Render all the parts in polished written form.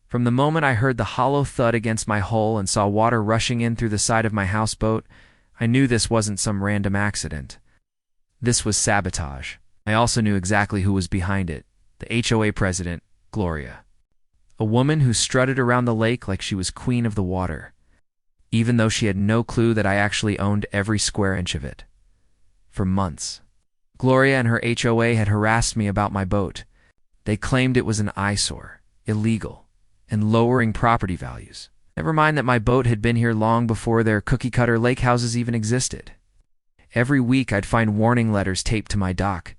From the moment I heard the hollow thud against my hull and saw water rushing in through the side of my houseboat, I knew this wasn't some random accident. This was sabotage. I also knew exactly who was behind it: the HOA president, Gloria. A woman who strutted around the lake like she was queen of the water, even though she had no clue that I actually owned every square inch of it. For months, Gloria and her HOA had harassed me about my boat. They claimed it was an eyesore, illegal, and lowering property values. Never mind that my boat had been here long before their cookie-cutter lake houses even existed. Every week I'd find warning letters taped to my dock,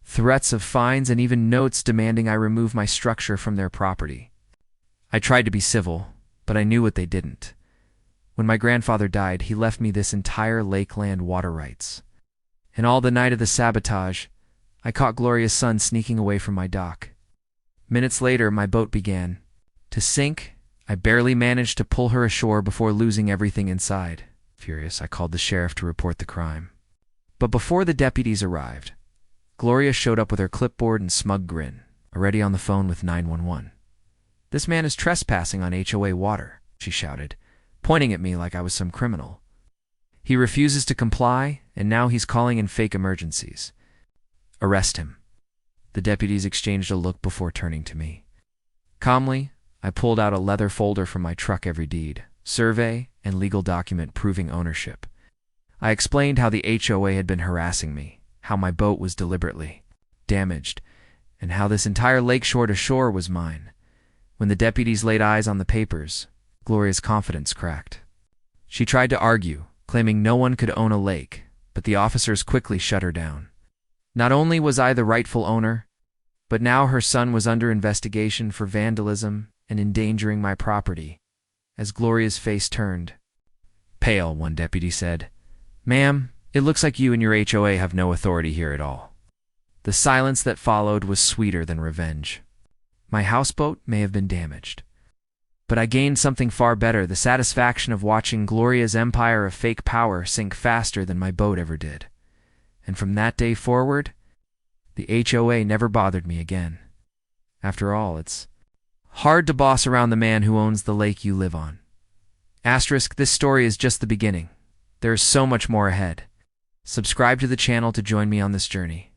threats of fines, and even notes demanding I remove my structure from their property. I tried to be civil, but I knew what they didn't. When my grandfather died, he left me this entire lakeland water rights. And all the night of the sabotage, I caught Gloria's son sneaking away from my dock. Minutes later, my boat began to sink. I barely managed to pull her ashore before losing everything inside. Furious, I called the sheriff to report the crime. But before the deputies arrived, Gloria showed up with her clipboard and smug grin, already on the phone with 911. "This man is trespassing on HOA water," she shouted, pointing at me like I was some criminal. "He refuses to comply, and now he's calling in fake emergencies. Arrest him." The deputies exchanged a look before turning to me. Calmly, I pulled out a leather folder from my truck every deed, survey, and legal document proving ownership. I explained how the HOA had been harassing me, how my boat was deliberately damaged, and how this entire lakeshore to shore was mine. When the deputies laid eyes on the papers, Gloria's confidence cracked. She tried to argue, claiming no one could own a lake, but the officers quickly shut her down. Not only was I the rightful owner, but now her son was under investigation for vandalism and endangering my property. As Gloria's face turned pale, one deputy said, "Ma'am, it looks like you and your HOA have no authority here at all." The silence that followed was sweeter than revenge. My houseboat may have been damaged, but I gained something far better: the satisfaction of watching Gloria's empire of fake power sink faster than my boat ever did. And from that day forward, the HOA never bothered me again. After all, it's hard to boss around the man who owns the lake you live on. Asterisk, this story is just the beginning. There is so much more ahead. Subscribe to the channel to join me on this journey.